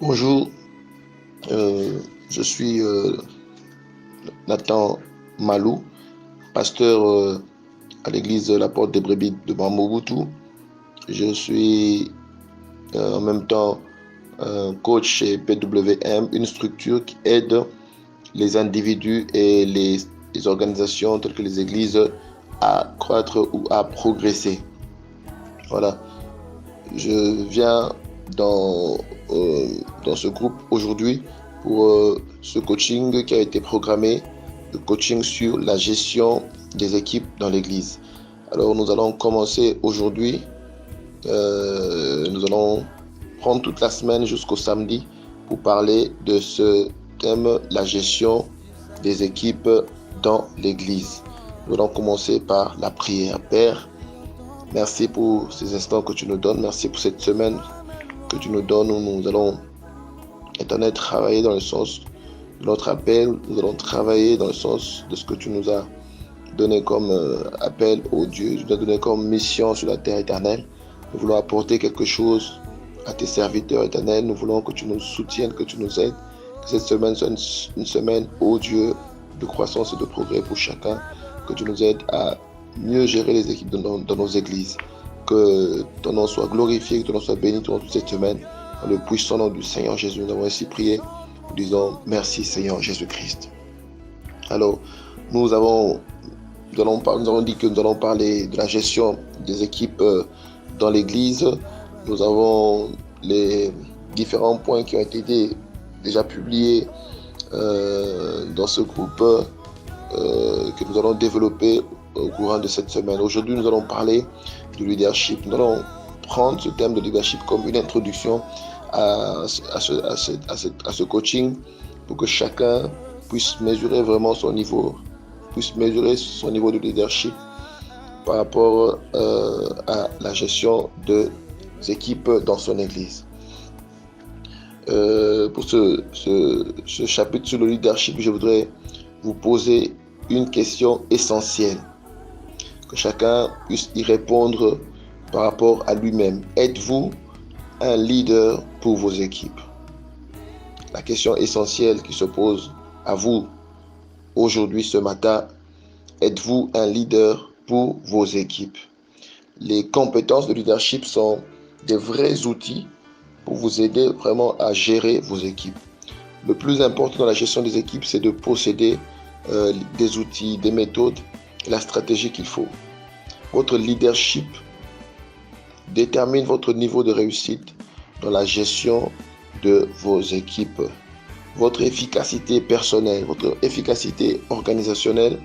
Bonjour, je suis Nathan Malou, pasteur à l'église La Porte des Brebis de Bamboutou. Je suis en même temps coach chez PWM, une structure qui aide les individus et les organisations telles que les églises à croître ou à progresser. Voilà, je viens dans ce groupe aujourd'hui pour ce coaching qui a été programmé, le coaching sur la gestion des équipes dans l'église. Alors nous allons commencer aujourd'hui, nous allons prendre toute la semaine jusqu'au samedi pour parler de ce thème, la gestion des équipes dans l'église. Nous allons commencer par la prière. Père, merci pour ces instants que tu nous donnes, merci pour cette semaine que tu nous donnes où nous allons, Éternel, travailler dans le sens de notre appel. Nous allons travailler dans le sens de ce que tu nous as donné comme appel au Dieu, tu nous as donné comme mission sur la terre éternelle. Nous voulons apporter quelque chose à tes serviteurs éternels. Nous voulons que tu nous soutiennes, que tu nous aides, que cette semaine soit une semaine, ô Dieu, de croissance et de progrès pour chacun, que tu nous aides à mieux gérer les équipes dans nos églises. Que ton nom soit glorifié, que ton nom soit béni durant toute cette semaine. Dans le puissant nom du Seigneur Jésus, nous avons ainsi prié. Nous disons merci Seigneur Jésus-Christ. Alors, nous avons dit que nous allons parler de la gestion des équipes dans l'église. Nous avons les différents points qui ont été déjà publiés dans ce groupe que nous allons développer au courant de cette semaine. Aujourd'hui, nous allons parler du leadership. Nous allons prendre ce thème de leadership comme une introduction à ce coaching pour que chacun puisse mesurer vraiment son niveau de leadership par rapport à la gestion des équipes dans son église. Pour ce chapitre sur le leadership, je voudrais vous poser une question essentielle, que chacun puisse y répondre par rapport à lui-même. Êtes-vous un leader pour vos équipes? La question essentielle qui se pose à vous aujourd'hui, ce matin, êtes-vous un leader pour vos équipes? Les compétences de leadership sont des vrais outils pour vous aider vraiment à gérer vos équipes. Le plus important dans la gestion des équipes, c'est de posséder des outils, des méthodes, la stratégie qu'il faut. Votre leadership détermine votre niveau de réussite dans la gestion de vos équipes. Votre efficacité personnelle, votre efficacité organisationnelle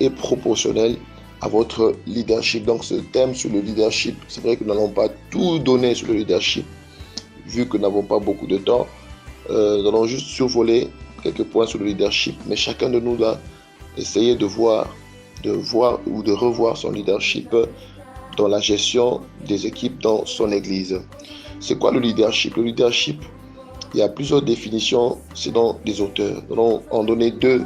est proportionnelle à votre leadership. Donc ce thème sur le leadership, c'est vrai que nous n'allons pas tout donner sur le leadership, vu que nous n'avons pas beaucoup de temps. Nous allons juste survoler quelques points sur le leadership, mais chacun de nous doit essayer de voir ou de revoir son leadership dans la gestion des équipes dans son église. C'est quoi le leadership? Le leadership, il y a plusieurs définitions selon des auteurs. Nous allons en donner deux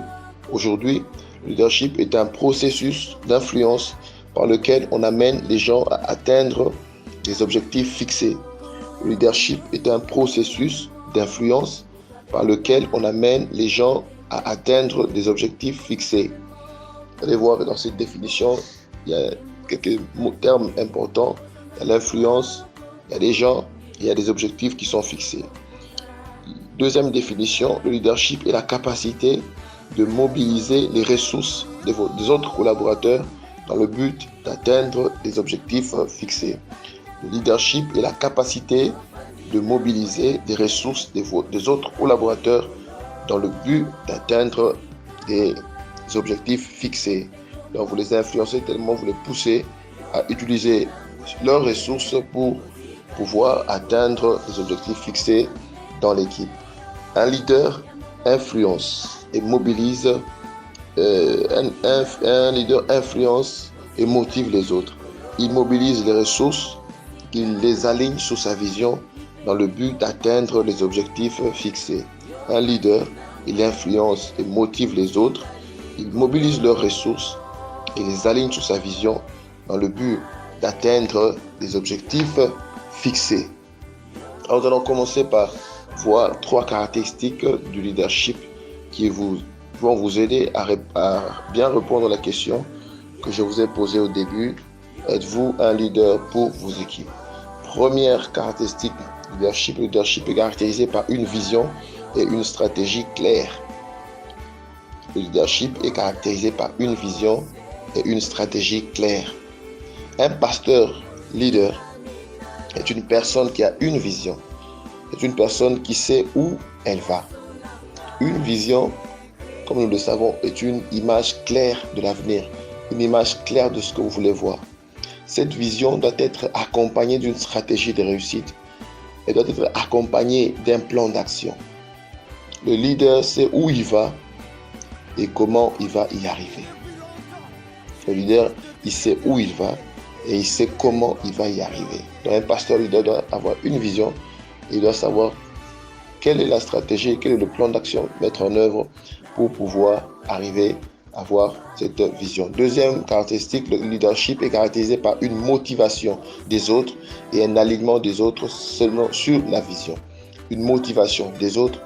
aujourd'hui. Le leadership est un processus d'influence par lequel on amène les gens à atteindre des objectifs fixés. Le leadership est un processus d'influence par lequel on amène les gens à atteindre des objectifs fixés. Vous allez voir que dans cette définition, il y a quelques termes importants. Il y a l'influence, il y a des gens, il y a des objectifs qui sont fixés. Deuxième définition, le leadership est la capacité de mobiliser les ressources des autres collaborateurs dans le but d'atteindre des objectifs fixés. Le leadership est la capacité de mobiliser des ressources des autres collaborateurs dans le but d'atteindre des objectifs fixés. Donc vous les influencez tellement, vous les poussez à utiliser leurs ressources pour pouvoir atteindre des objectifs fixés dans l'équipe. Un leader influence et mobilise, un leader influence et motive les autres. Il mobilise les ressources, il les aligne sous sa vision dans le but d'atteindre les objectifs fixés. Un leader, il influence et motive les autres, il mobilise leurs ressources et les aligne sous sa vision dans le but d'atteindre des objectifs fixés. Alors nous allons commencer par voir 3 caractéristiques du leadership qui vont vous aider à bien répondre à la question que je vous ai posée au début. Êtes-vous un leader pour vos équipes? Première caractéristique du leadership. Le leadership est caractérisé par une vision et une stratégie claire. Le leadership est caractérisé par une vision et une stratégie claire. Un pasteur leader est une personne qui a une vision, est une personne qui sait où elle va. Une vision, comme nous le savons, est une image claire de l'avenir, une image claire de ce que vous voulez voir. Cette vision doit être accompagnée d'une stratégie de réussite. Elle doit être accompagnée d'un plan d'action. Le leader sait où il va et comment il va y arriver. Le leader, il sait où il va et il sait comment il va y arriver. Donc un pasteur leader doit avoir une vision et il doit savoir quelle est la stratégie, quel est le plan d'action mettre en œuvre pour pouvoir arriver à avoir cette vision. Deuxième caractéristique, le leadership est caractérisé par une motivation des autres et un alignement des autres seulement sur la vision. Une motivation des autres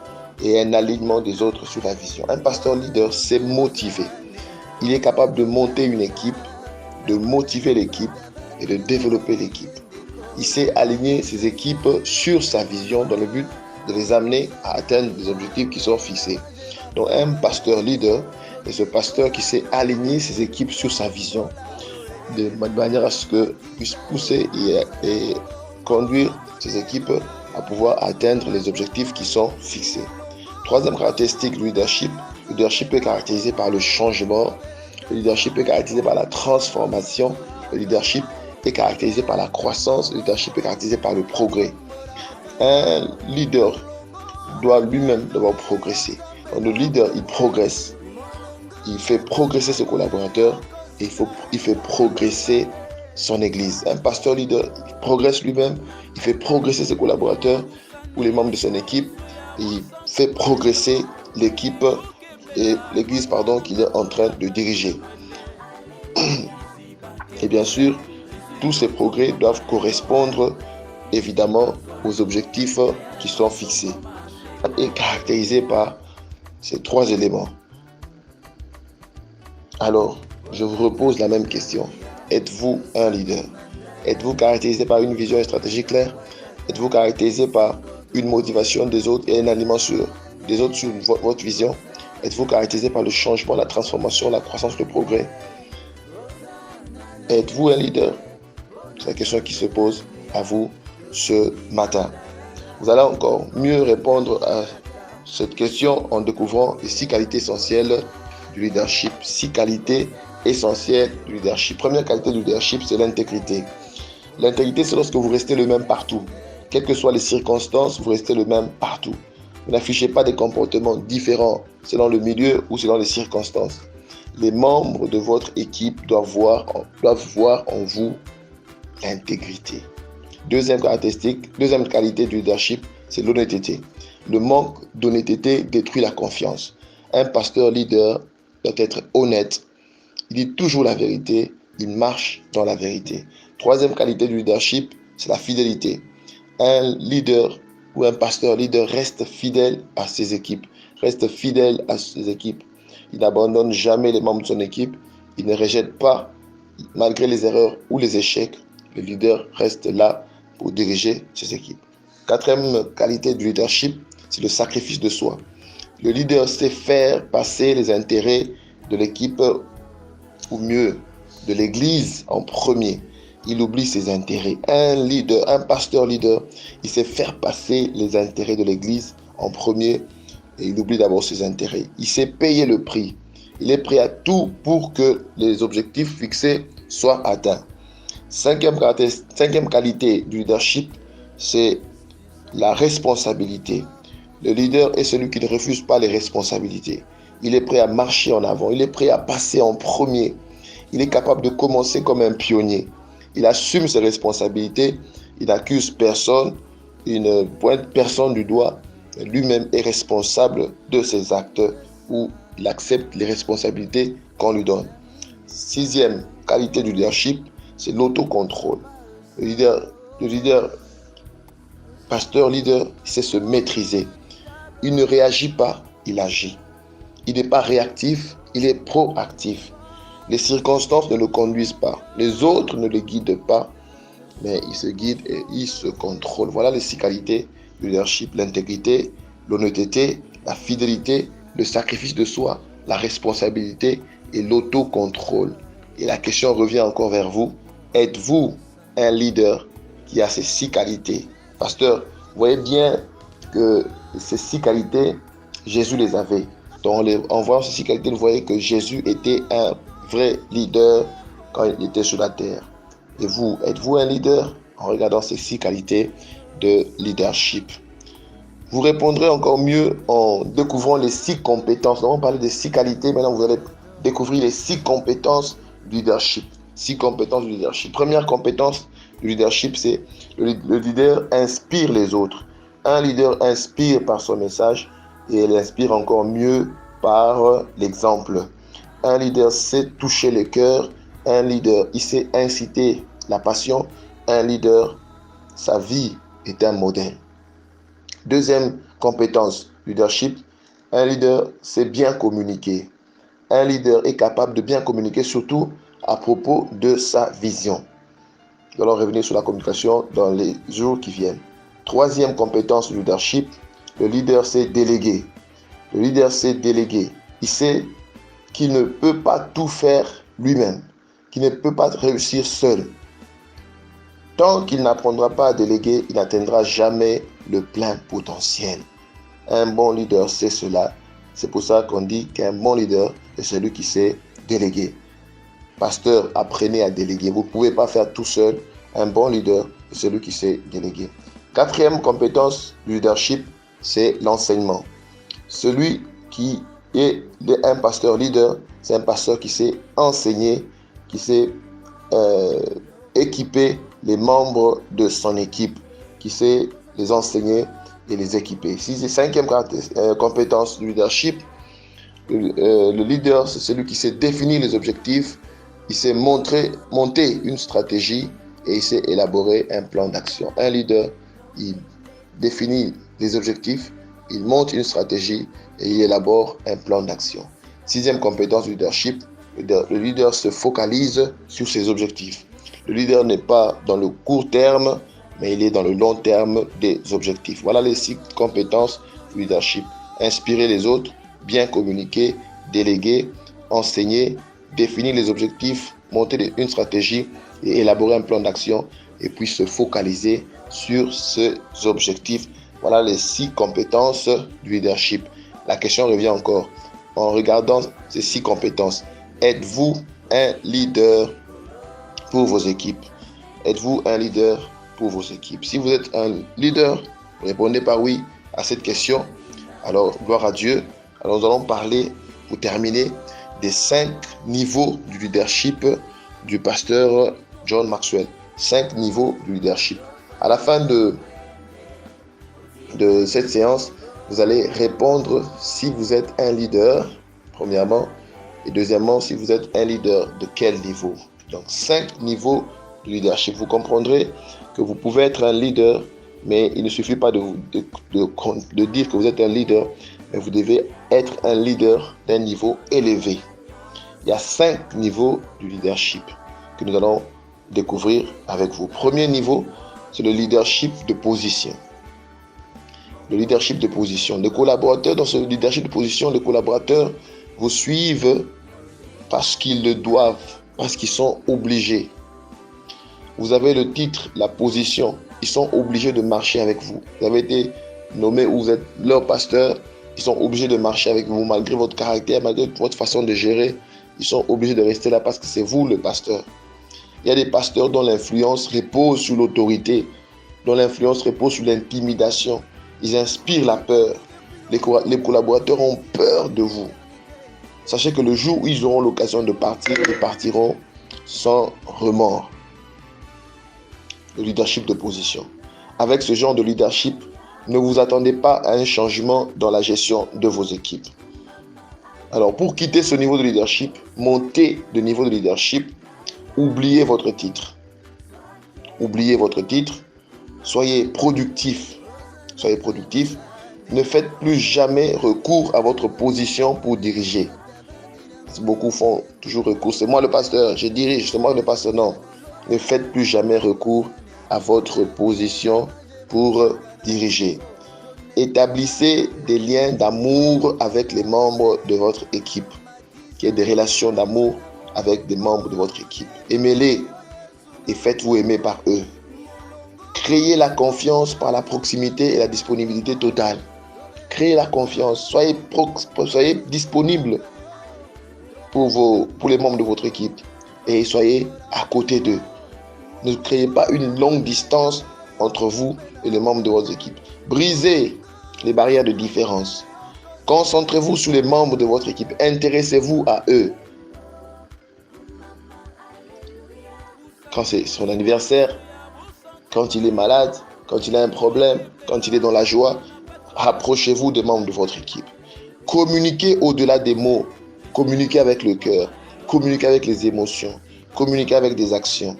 et un alignement des autres sur la vision. Un pasteur leader sait motiver. Il est capable de monter une équipe, de motiver l'équipe et de développer l'équipe. Il sait aligner ses équipes sur sa vision dans le but de les amener à atteindre des objectifs qui sont fixés. Donc un pasteur leader est ce pasteur qui sait aligner ses équipes sur sa vision de manière à ce qu'ils puissent pousser et conduire ses équipes à pouvoir atteindre les objectifs qui sont fixés. Troisième caractéristique du leadership, le leadership est caractérisé par le changement, le leadership est caractérisé par la transformation, le leadership est caractérisé par la croissance, le leadership est caractérisé par le progrès. Un leader doit lui-même devoir progresser. Donc, le leader, il progresse. Il fait progresser ses collaborateurs et il fait progresser son église. Un pasteur leader, il progresse lui-même, il fait progresser ses collaborateurs ou les membres de son équipe. Il fait progresser l'équipe et l'église qu'il est en train de diriger. Et bien sûr, tous ces progrès doivent correspondre évidemment aux objectifs qui sont fixés et caractérisés par ces 3 éléments. Alors, je vous repose la même question. Êtes-vous un leader? Êtes-vous caractérisé par une vision et une stratégie claire? Êtes-vous caractérisé par une motivation des autres et un alignement des autres sur votre vision? Êtes-vous caractérisé par le changement, la transformation, la croissance, le progrès? Êtes-vous un leader? C'est la question qui se pose à vous ce matin. Vous allez encore mieux répondre à cette question en découvrant les 6 qualités essentielles du leadership. 6 qualités essentielles du leadership. Première qualité du leadership, c'est l'intégrité. L'intégrité, c'est lorsque vous restez le même partout. Quelles que soient les circonstances, vous restez le même partout. Vous n'affichez pas des comportements différents selon le milieu ou selon les circonstances. Les membres de votre équipe doivent voir en vous l'intégrité. Deuxième qualité du leadership, c'est l'honnêteté. Le manque d'honnêteté détruit la confiance. Un pasteur leader doit être honnête. Il dit toujours la vérité, il marche dans la vérité. Troisième qualité du leadership, c'est la fidélité. Un leader ou un pasteur leader reste fidèle à ses équipes, Il n'abandonne jamais les membres de son équipe, il ne rejette pas malgré les erreurs ou les échecs. Le leader reste là pour diriger ses équipes. Quatrième qualité du leadership, c'est le sacrifice de soi. Le leader sait faire passer les intérêts de l'équipe, ou mieux, de l'église en premier. Il oublie ses intérêts. Un pasteur leader, il sait faire passer les intérêts de l'église en premier et il oublie d'abord ses intérêts. Il sait payer le prix. Il est prêt à tout pour que les objectifs fixés soient atteints. Cinquième qualité du leadership, c'est la responsabilité. Le leader est celui qui ne refuse pas les responsabilités. Il est prêt à marcher en avant. Il est prêt à passer en premier. Il est capable de commencer comme un pionnier. Il assume ses responsabilités. Il n'accuse personne. Il ne pointe personne du doigt. Lui-même est responsable de ses actes ou il accepte les responsabilités qu'on lui donne. Sixième qualité du leadership, c'est l'autocontrôle. Le leader pasteur leader, il sait se maîtriser. Il ne réagit pas, il agit. Il n'est pas réactif, il est proactif. Les circonstances ne le conduisent pas. Les autres ne le guident pas, mais il se guide et il se contrôle. Voilà les 6 qualités du leadership: l'intégrité, l'honnêteté, la fidélité, le sacrifice de soi, la responsabilité et l'autocontrôle. Et la question revient encore vers vous. Êtes-vous un leader qui a ces 6 qualités? Pasteur, vous voyez bien que ces 6 qualités, Jésus les avait. Donc en voyant ces 6 qualités, vous voyez que Jésus était un vrai leader quand il était sur la terre. Et vous, êtes-vous un leader? En regardant ces 6 qualités de leadership. Vous répondrez encore mieux en découvrant les 6 compétences. Nous avons parlé des 6 qualités. Maintenant, vous allez découvrir les 6 compétences du leadership. 6 compétences du leadership. Première compétence du leadership, c'est le leader inspire les autres. Un leader inspire par son message et il inspire encore mieux par l'exemple. Un leader sait toucher le cœur. Un leader, il sait inciter la passion. Un leader, sa vie est un modèle. Deuxième compétence leadership, un leader sait bien communiquer. Un leader est capable de bien communiquer, surtout à propos de sa vision. Nous allons revenir sur la communication dans les jours qui viennent. Troisième compétence leadership, le leader sait déléguer. Le leader sait déléguer. Il sait qu'il ne peut pas tout faire lui-même, qu'il ne peut pas réussir seul. Tant qu'il n'apprendra pas à déléguer, il n'atteindra jamais le plein potentiel. Un bon leader sait cela. C'est pour ça qu'on dit qu'un bon leader est celui qui sait déléguer. Pasteur, apprenez à déléguer. Vous ne pouvez pas faire tout seul. Un bon leader est celui qui sait déléguer. Quatrième compétence du leadership, c'est l'enseignement. Celui qui est un pasteur leader, c'est un pasteur qui sait enseigner, qui sait équiper les membres de son équipe, qui sait les enseigner et les équiper. Cinquième compétence du leadership, le leader, c'est celui qui sait définir les objectifs, il sait monter une stratégie et il sait élaborer un plan d'action. Un leader, il définit les objectifs, il monte une stratégie et il élabore un plan d'action. Sixième compétence du leadership, le leader se focalise sur ses objectifs. Le leader n'est pas dans le court terme, mais il est dans le long terme des objectifs. Voilà les 6 compétences du leadership. Inspirer les autres, bien communiquer, déléguer, enseigner, définir les objectifs, monter une stratégie et élaborer un plan d'action et puis se focaliser sur ces objectifs. Voilà les 6 compétences du leadership. La question revient encore. En regardant ces 6 compétences, êtes-vous un leader pour vos équipes? Êtes-vous un leader pour vos équipes? Si vous êtes un leader, répondez par oui à cette question. Alors, gloire à Dieu. Alors, nous allons parler, pour terminer, des 5 niveaux du leadership du pasteur John Maxwell. 5 niveaux du leadership. À la fin de cette séance, vous allez répondre si vous êtes un leader, premièrement, et deuxièmement, si vous êtes un leader de quel niveau. Donc, 5 niveaux de leadership. Vous comprendrez que vous pouvez être un leader, mais il ne suffit pas de dire que vous êtes un leader, mais vous devez être un leader d'un niveau élevé. Il y a 5 niveaux du leadership que nous allons découvrir avec vous. Premier niveau, c'est le leadership de position. Le leadership de position. Les collaborateurs, dans ce leadership de position, les collaborateurs vous suivent parce qu'ils le doivent, parce qu'ils sont obligés. Vous avez le titre, la position. Ils sont obligés de marcher avec vous. Vous avez été nommé ou vous êtes leur pasteur. Ils sont obligés de marcher avec vous malgré votre caractère, malgré votre façon de gérer. Ils sont obligés de rester là parce que c'est vous le pasteur. Il y a des pasteurs dont l'influence repose sur l'autorité, dont l'influence repose sur l'intimidation. Ils inspirent la peur. Les collaborateurs ont peur de vous. Sachez que le jour où ils auront l'occasion de partir, ils partiront sans remords. Le leadership de position. Avec ce genre de leadership, ne vous attendez pas à un changement dans la gestion de vos équipes. Alors, pour quitter ce niveau de leadership, montez de niveau de leadership, oubliez votre titre. Oubliez votre titre, soyez productif soyez productif. Ne faites plus jamais recours à votre position pour diriger. Beaucoup font toujours recours. C'est moi le pasteur, je dirige, c'est moi le pasteur. Non, ne faites plus jamais recours à votre position pour diriger. Établissez des liens d'amour avec les membres de votre équipe. Qu'il y ait des relations d'amour avec des membres de votre équipe. Aimez-les et faites-vous aimer par eux. Créez la confiance par la proximité et la disponibilité totale. Créez la confiance. Soyez disponible pour les membres de votre équipe et soyez à côté d'eux. Ne créez pas une longue distance entre vous et les membres de votre équipe. Brisez les barrières de différence. Concentrez-vous sur les membres de votre équipe. Intéressez-vous à eux. Quand c'est son anniversaire, quand il est malade, quand il a un problème, quand il est dans la joie, rapprochez-vous des membres de votre équipe. Communiquez au-delà des mots. Communiquez avec le cœur. Communiquez avec les émotions. Communiquez avec des actions.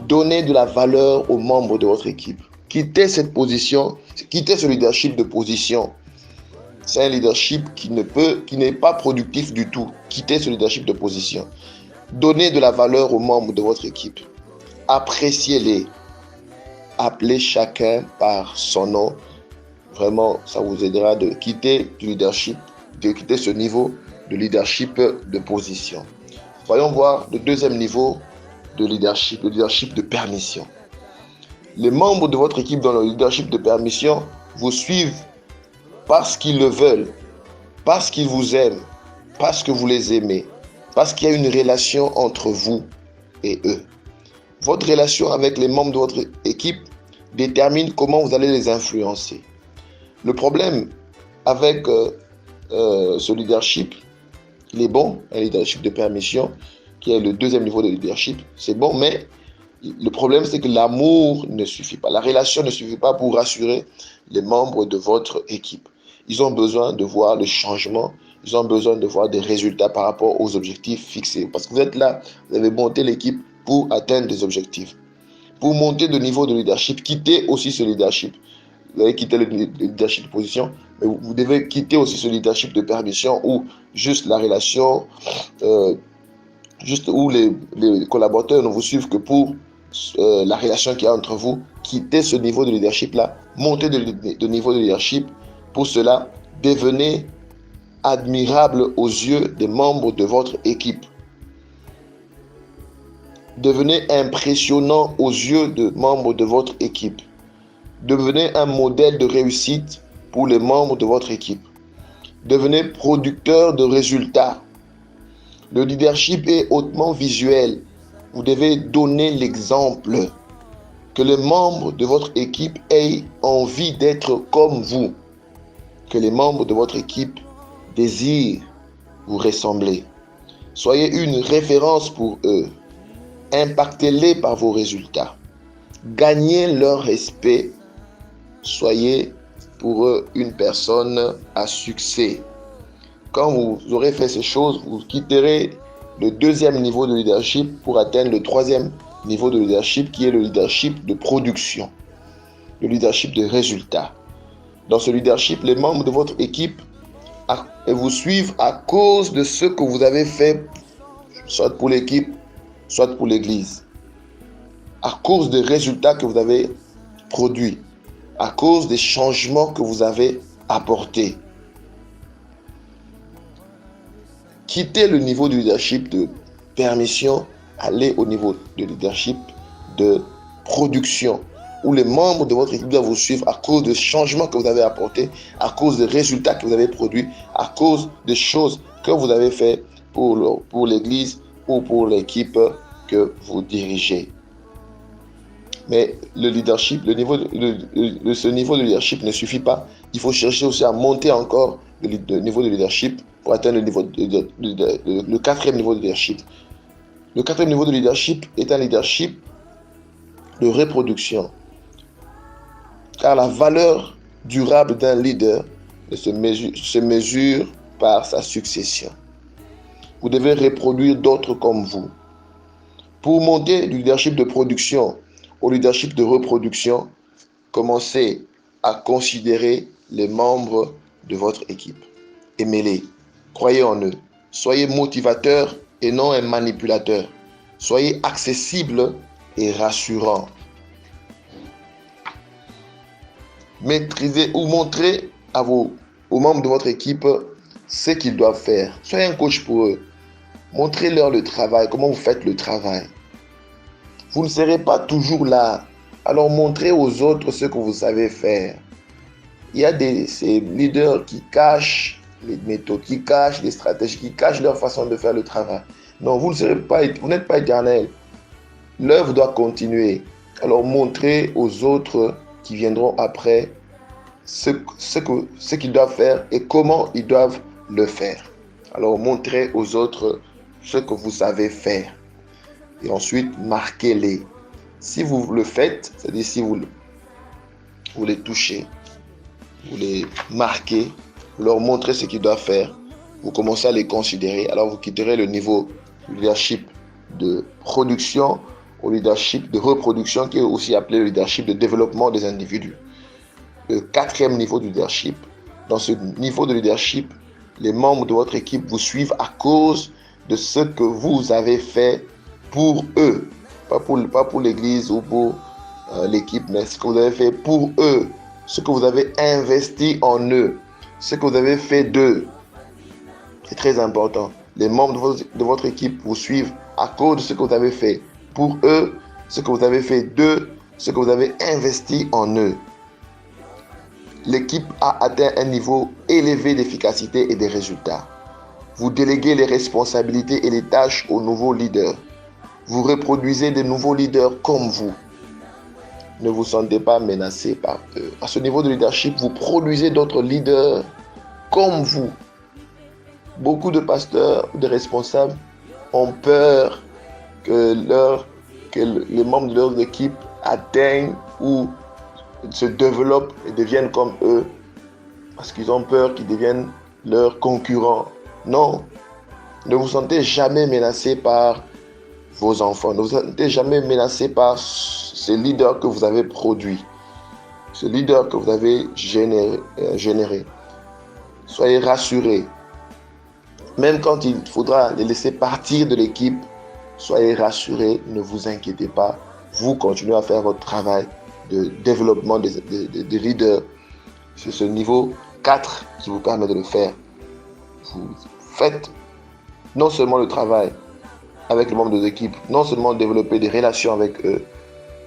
Donnez de la valeur aux membres de votre équipe. Quittez cette position, quittez ce leadership de position. C'est un leadership qui n'est pas productif du tout. Quittez ce leadership de position. Donnez de la valeur aux membres de votre équipe. Appréciez-les. Appelez chacun par son nom. Vraiment, ça vous aidera de quitter du leadership, de quitter ce niveau de leadership de position. Voyons voir le deuxième niveau de leadership, le leadership de permission. Les membres de votre équipe dans le leadership de permission vous suivent parce qu'ils le veulent, parce qu'ils vous aiment, parce que vous les aimez, parce qu'il y a une relation entre vous et eux. Votre relation avec les membres de votre équipe détermine comment vous allez les influencer. Le problème avec ce leadership, il est bon, un leadership de permission, qui est le deuxième niveau de leadership, c'est bon, mais le problème c'est que l'amour ne suffit pas, la relation ne suffit pas pour rassurer les membres de votre équipe. Ils ont besoin de voir le changement, ils ont besoin de voir des résultats par rapport aux objectifs fixés. Parce que vous êtes là, vous avez monté l'équipe pour atteindre des objectifs. Pour monter de niveau de leadership, quittez aussi ce leadership. Vous avez quitté le leadership de position, mais vous devez quitter aussi ce leadership de permission où juste la relation, juste où les collaborateurs ne vous suivent que pour la relation qu'il y a entre vous. Quittez ce niveau de leadership-là, montez de niveau de leadership. Pour cela, devenez admirable aux yeux des membres de votre équipe. Devenez impressionnant aux yeux des membres de votre équipe. Devenez un modèle de réussite pour les membres de votre équipe. Devenez producteur de résultats. Le leadership est hautement visuel. Vous devez donner l'exemple. Que les membres de votre équipe aient envie d'être comme vous. Que les membres de votre équipe désirent vous ressembler. Soyez une référence pour eux. Impactez-les par vos résultats. Gagnez leur respect. Soyez pour eux une personne à succès. Quand vous aurez fait ces choses, vous quitterez le deuxième niveau de leadership pour atteindre le troisième niveau de leadership qui est le leadership de production, le leadership de résultats. Dans ce leadership, les membres de votre équipe vous suivent à cause de ce que vous avez fait, soit pour l'équipe, soit pour l'église. À cause des résultats que vous avez produits, à cause des changements que vous avez apportés. Quittez le niveau de leadership de permission, allez au niveau de leadership de production, où les membres de votre équipe doivent vous suivre à cause des changements que vous avez apportés, à cause des résultats que vous avez produits, à cause des choses que vous avez fait pour l'église ou pour l'équipe que vous dirigez. Mais le leadership, ce niveau de leadership ne suffit pas. Il faut chercher aussi à monter encore le niveau de leadership pour atteindre le quatrième niveau de leadership. Le quatrième niveau de leadership est un leadership de reproduction. Car la valeur durable d'un leader se mesure par sa succession. Vous devez reproduire d'autres comme vous. Pour monter du leadership de production au leadership de reproduction, commencez à considérer les membres de votre équipe. Aimez-les, croyez en eux, soyez motivateur et non un manipulateur. Soyez accessible et rassurant. Maîtrisez ou montrez aux membres de votre équipe ce qu'ils doivent faire. Soyez un coach pour eux. Montrez-leur le travail, comment vous faites le travail. Vous ne serez pas toujours là. Alors montrez aux autres ce que vous savez faire. Il y a ces leaders qui cachent les méthodes, qui cachent les stratégies, qui cachent leur façon de faire le travail. Non, vous n'êtes pas éternel. L'œuvre doit continuer. Alors montrez aux autres qui viendront après ce qu'ils doivent faire et comment ils doivent le faire. Alors montrez aux autres ce que vous savez faire. Et ensuite, marquez-les. Si vous le faites, c'est-à-dire si vous les touchez, vous les marquez, vous leur montrez ce qu'ils doivent faire, vous commencez à les considérer, alors vous quitterez le niveau du leadership de production au leadership de reproduction, qui est aussi appelé le leadership de développement des individus. Le 4e niveau du leadership. Dans ce niveau de leadership, les membres de votre équipe vous suivent à cause de ce que vous avez fait pour eux. Pas pour l'église ou pour l'équipe, mais ce que vous avez fait pour eux. Ce que vous avez investi en eux. Ce que vous avez fait d'eux. C'est très important. Les membres de votre équipe vous suivent à cause de ce que vous avez fait pour eux, ce que vous avez fait d'eux, ce que vous avez investi en eux. L'équipe a atteint un niveau élevé d'efficacité et de résultats. Vous déléguez les responsabilités et les tâches aux nouveaux leaders. Vous reproduisez de nouveaux leaders comme vous. Ne vous sentez pas menacé par eux. À ce niveau de leadership, vous produisez d'autres leaders comme vous. Beaucoup de pasteurs ou de responsables ont peur que les membres de leur équipe atteignent ou se développent et deviennent comme eux parce qu'ils ont peur qu'ils deviennent leurs concurrents. Non, ne vous sentez jamais menacé par vos enfants. Ne vous sentez jamais menacé par ce leader que vous avez produit, ce leader que vous avez généré. Soyez rassurés. Même quand il faudra les laisser partir de l'équipe, soyez rassurés, ne vous inquiétez pas. Vous continuez à faire votre travail de développement des leaders. C'est ce niveau 4 qui vous permet de le faire. Vous faites non seulement le travail avec les membres de l'équipe, non seulement développer des relations avec eux,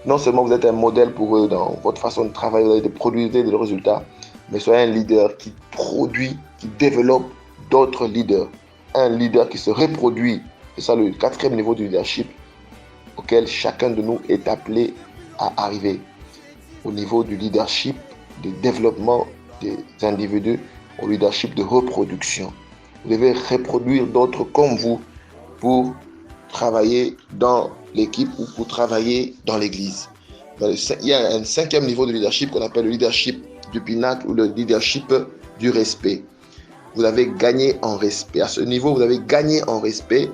non seulement vous êtes un modèle pour eux dans votre façon de travailler, vous avez des produits, des résultats, mais soyez un leader qui produit, qui développe d'autres leaders. Un leader qui se reproduit. C'est ça le 4e niveau du leadership auquel chacun de nous est appelé à arriver. Au niveau du leadership de développement des individus, au leadership de reproduction. Vous devez reproduire d'autres comme vous pour travailler dans l'équipe ou pour travailler dans l'église. Il y a un 5e niveau de leadership qu'on appelle le leadership du pinacle ou le leadership du respect. Vous avez gagné en respect. À ce niveau, vous avez gagné en respect.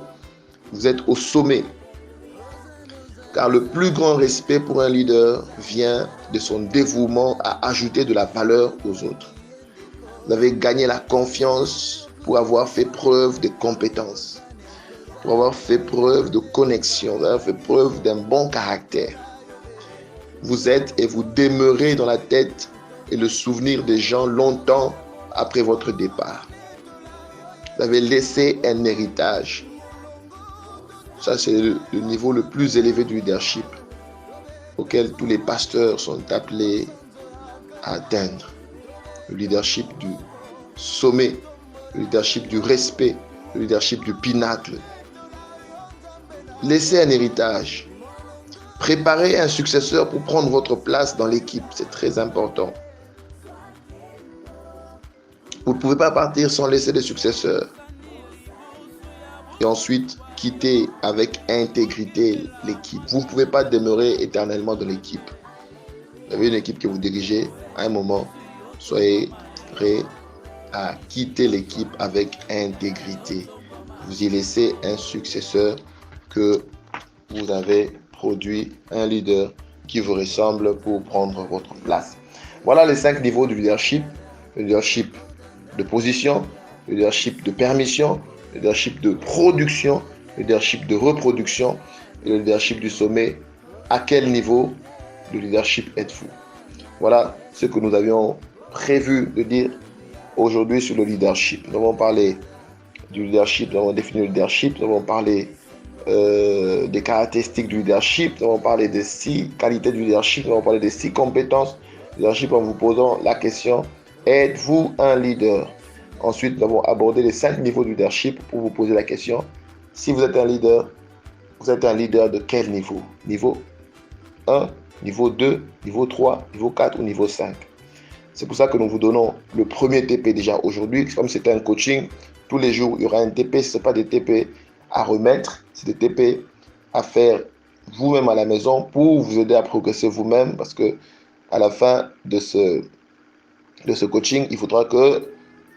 Vous êtes au sommet. Car le plus grand respect pour un leader vient de son dévouement à ajouter de la valeur aux autres. Vous avez gagné la confiance pour avoir fait preuve de compétence, pour avoir fait preuve de connexion, vous avez fait preuve d'un bon caractère. Vous êtes et vous demeurez dans la tête et le souvenir des gens longtemps après votre départ. Vous avez laissé un héritage. Ça, c'est le niveau le plus élevé du leadership auquel tous les pasteurs sont appelés à atteindre. Le leadership du sommet, le leadership du respect, le leadership du pinacle. Laissez un héritage. Préparez un successeur pour prendre votre place dans l'équipe. C'est très important. Vous ne pouvez pas partir sans laisser de successeurs. Et ensuite, quitter avec intégrité l'équipe. Vous ne pouvez pas demeurer éternellement dans l'équipe. Vous avez une équipe que vous dirigez. À un moment, soyez prêts à quitter l'équipe avec intégrité. Vous y laissez un successeur que vous avez produit, un leader qui vous ressemble pour prendre votre place. Voilà les 5 niveaux du leadership. Le leadership de position, le leadership de permission, le leadership de production, le leadership de reproduction et le leadership du sommet. À quel niveau de leadership êtes-vous? Voilà ce que nous avions prévu de dire aujourd'hui sur le leadership. Nous avons parlé du leadership, nous avons défini le leadership, nous avons parlé des caractéristiques du leadership, nous avons parlé des 6 qualités du leadership, nous avons parlé des 6 compétences du leadership en vous posant la question: êtes-vous un leader? Ensuite, nous avons abordé les 5 niveaux du leadership pour vous poser la question: si vous êtes un leader de quel niveau? Niveau 1, niveau 2, niveau 3, niveau 4 ou niveau 5? C'est pour ça que nous vous donnons le premier TP déjà aujourd'hui. Comme c'était un coaching, tous les jours, il y aura un TP. Ce n'est pas des TP à remettre, c'est des TP à faire vous-même à la maison pour vous aider à progresser vous-même. Parce que à la fin de ce coaching, il faudra que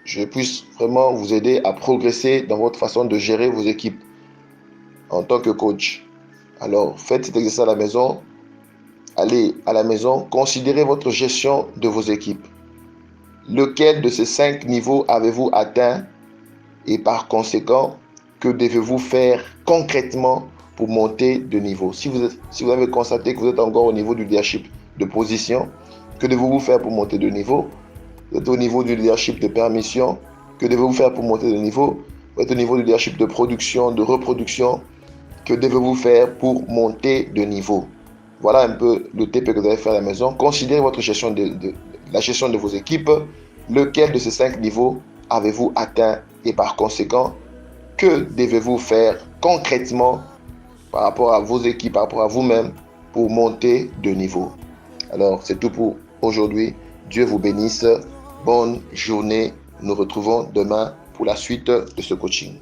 je puisse vraiment vous aider à progresser dans votre façon de gérer vos équipes en tant que coach. Alors, faites cet exercice à la maison. Allez à la maison, considérez votre gestion de vos équipes. Lequel de ces 5 niveaux avez-vous atteint et par conséquent, que devez-vous faire concrètement pour monter de niveau? Si vous avez constaté que vous êtes encore au niveau du leadership de position, que devez-vous faire pour monter de niveau? Vous êtes au niveau du leadership de permission, que devez-vous faire pour monter de niveau? Vous êtes au niveau du leadership de production, de reproduction, que devez-vous faire pour monter de niveau? Voilà un peu le TP que vous allez faire à la maison. Considérez votre gestion la gestion de vos équipes. Lequel de ces 5 niveaux avez-vous atteint et par conséquent, que devez-vous faire concrètement par rapport à vos équipes, par rapport à vous-même pour monter de niveau? Alors, c'est tout pour aujourd'hui. Dieu vous bénisse. Bonne journée. Nous retrouvons demain pour la suite de ce coaching.